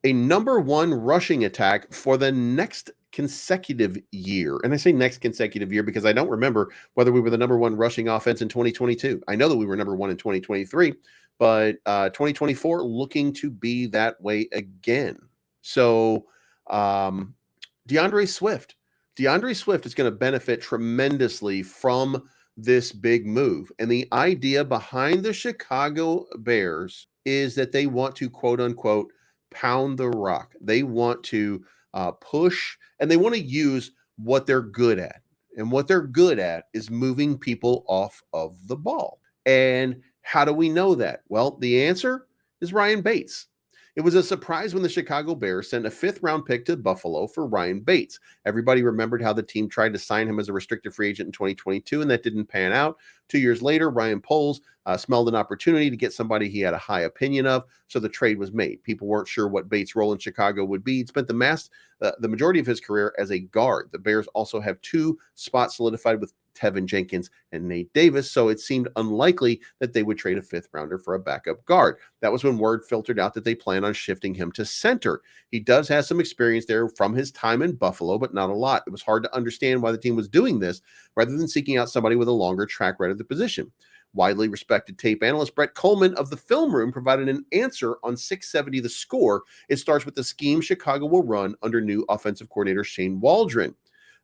a number one rushing attack for the next consecutive year. And I say next consecutive year because I don't remember whether we were the number one rushing offense in 2022. I know that we were number one in 2023, but 2024 looking to be that way again. So, um, DeAndre Swift. DeAndre Swift is going to benefit tremendously from this big move. And the idea behind the Chicago Bears is that they want to, quote unquote, pound the rock. They want to push and they want to use what they're good at. And what they're good at is moving people off of the ball. And how do we know that? Well, the answer is Ryan Bates. It was a surprise when the Chicago Bears sent a fifth-round pick to Buffalo for Ryan Bates. Everybody remembered how the team tried to sign him as a restricted free agent in 2022, and that didn't pan out. 2 years later, Ryan Poles smelled an opportunity to get somebody he had a high opinion of, so the trade was made. People weren't sure what Bates' role in Chicago would be. He'd spent the majority of his career as a guard. The Bears also have 2 spots solidified with Tevin Jenkins and Nate Davis, so it seemed unlikely that they would trade a fifth rounder for a backup guard. That was when word filtered out that they plan on shifting him to center. He does have some experience there from his time in Buffalo, but not a lot. It was hard to understand why the team was doing this rather than seeking out somebody with a longer track record at the position. Widely respected tape analyst Brett Coleman of the Film Room provided an answer on 670 The Score. It starts with the scheme Chicago will run under new offensive coordinator Shane Waldron.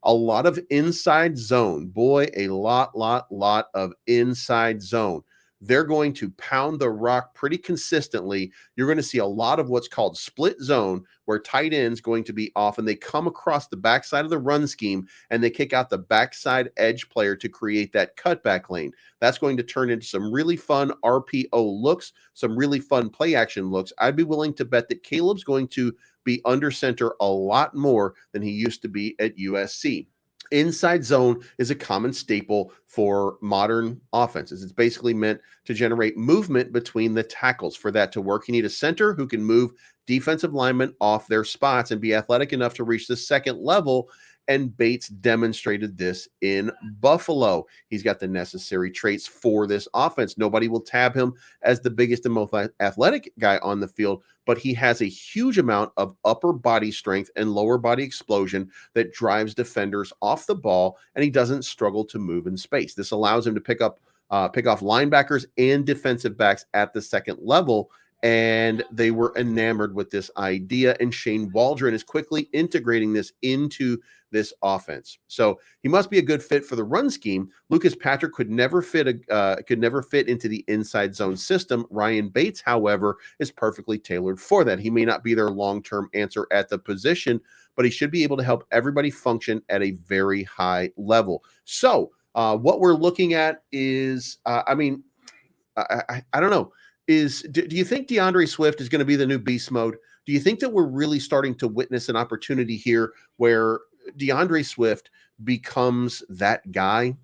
A lot of inside zone. Boy, a lot of inside zone. They're going to pound the rock pretty consistently. You're going to see a lot of what's called split zone, where tight ends going to be off and they come across the backside of the run scheme and they kick out the backside edge player to create that cutback lane. That's going to turn into some really fun RPO looks, some really fun play action looks. I'd be willing to bet that Caleb's going to be under center a lot more than he used to be at USC. Inside zone is a common staple for modern offenses. It's basically meant to generate movement between the tackles. For that to work, you need a center who can move defensive linemen off their spots and be athletic enough to reach the second level. And Bates demonstrated this in Buffalo. He's got the necessary traits for this offense. Nobody will tab him as the biggest and most athletic guy on the field, but he has a huge amount of upper body strength and lower body explosion that drives defenders off the ball, and he doesn't struggle to move in space. This allows him to pick off linebackers and defensive backs at the second level, and they were enamored with this idea, and Shane Waldron is quickly integrating this into this offense. So he must be a good fit for the run scheme. Lucas Patrick could never fit into the inside zone system. Ryan Bates, however, is perfectly tailored for that. He may not be their long-term answer at the position, but he should be able to help everybody function at a very high level. So what we're looking at is, I don't know. Do you think DeAndre Swift is going to be the new beast mode? Do you think that we're really starting to witness an opportunity here where DeAndre Swift becomes that guy?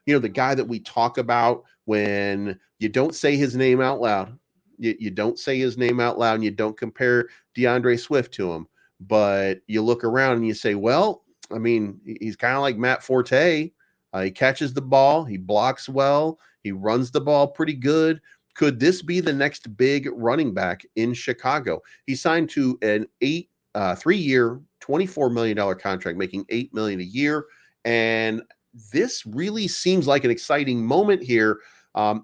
You know, the guy that we talk about when you don't say his name out loud. You don't say his name out loud and you don't compare DeAndre Swift to him. But you look around and you say, well, I mean, he's kind of like Matt Forte. He catches the ball. He blocks well. He runs the ball pretty good. Could this be the next big running back in Chicago? He signed to an 3-year, $24 million contract, making $8 million a year. And this really seems like an exciting moment here,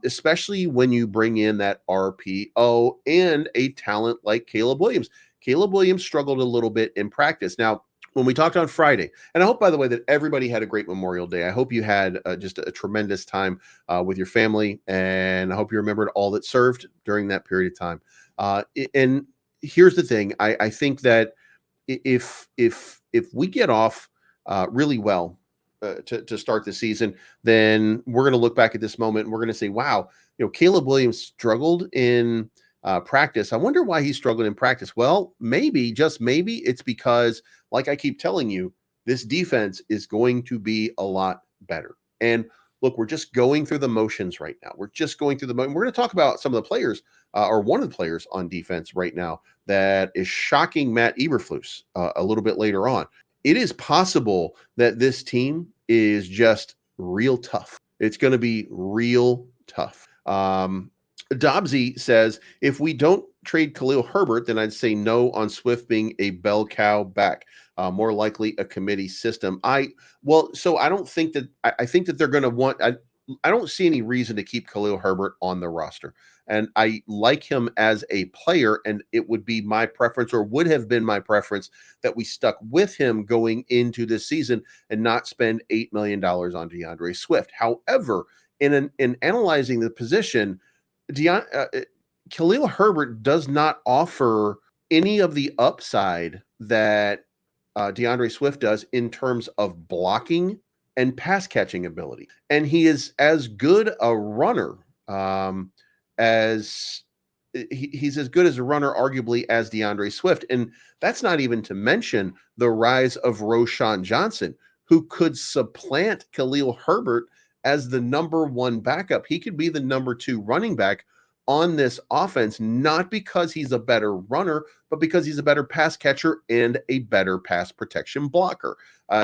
especially when you bring in that RPO and a talent like Caleb Williams. Caleb Williams struggled a little bit in practice. Now, when we talked on Friday, and I hope, by the way, that everybody had a great Memorial Day. I hope you had just a tremendous time with your family, and I hope you remembered all that served during that period of time. And here's the thing: I think that if we get off really well to start the season, then we're going to look back at this moment and we're going to say, "Wow, Caleb Williams struggled in practice. I wonder why he struggled in practice." Well, maybe, just maybe, it's because, like I keep telling you, this defense is going to be a lot better. And look, we're just going through the motions right now. We're just going through the motion. We're going to talk about some of the players, or one of the players on defense right now that is shocking Matt Eberflus a little bit later on. It is possible that this team is just real tough. It's going to be real tough. Dobbsy says, if we don't trade Khalil Herbert, then I'd say no on Swift being a bell cow back. More likely a committee system. So I don't think that I think that they're going to want. I don't see any reason to keep Khalil Herbert on the roster, and I like him as a player. And it would be my preference, or would have been my preference, that we stuck with him going into this season and not spend $8 million on DeAndre Swift. However, in analyzing the position, Deon, Khalil Herbert does not offer any of the upside that DeAndre Swift does in terms of blocking and pass catching ability. And he is as good a runner as he's as good as a runner, arguably, as DeAndre Swift. And that's not even to mention the rise of Roshan Johnson, who could supplant Khalil Herbert as the number one backup. He could be the number two running back on this offense, not because he's a better runner, but because he's a better pass catcher and a better pass protection blocker.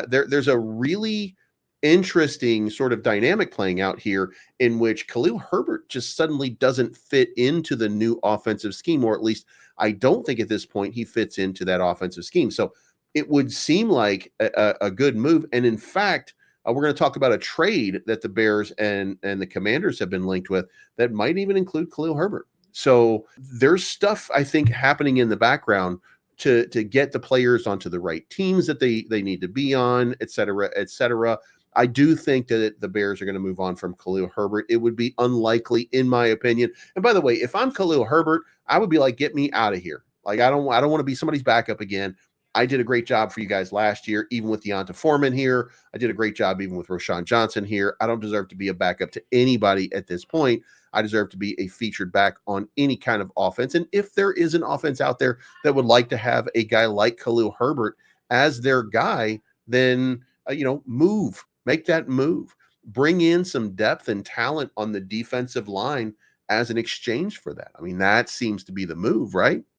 There's a really interesting sort of dynamic playing out here in which Khalil Herbert just suddenly doesn't fit into the new offensive scheme, or at least I don't think at this point he fits into that offensive scheme. So it would seem like a good move. And in fact, we're going to talk about a trade that the Bears and the Commanders have been linked with that might even include Khalil Herbert. So there's stuff, I think, happening in the background to get the players onto the right teams that they need to be on, et cetera, et cetera. I do think that the Bears are going to move on from Khalil Herbert. It would be unlikely, in my opinion. And by the way, if I'm Khalil Herbert, I would be like, get me out of here. Like, I don't want to be somebody's backup again. I did a great job for you guys last year, even with Deonta Foreman here. I did a great job even with Roshan Johnson here. I don't deserve to be a backup to anybody at this point. I deserve to be a featured back on any kind of offense. And if there is an offense out there that would like to have a guy like Khalil Herbert as their guy, then, make that move. Bring in some depth and talent on the defensive line as an exchange for that. I mean, that seems to be the move, right?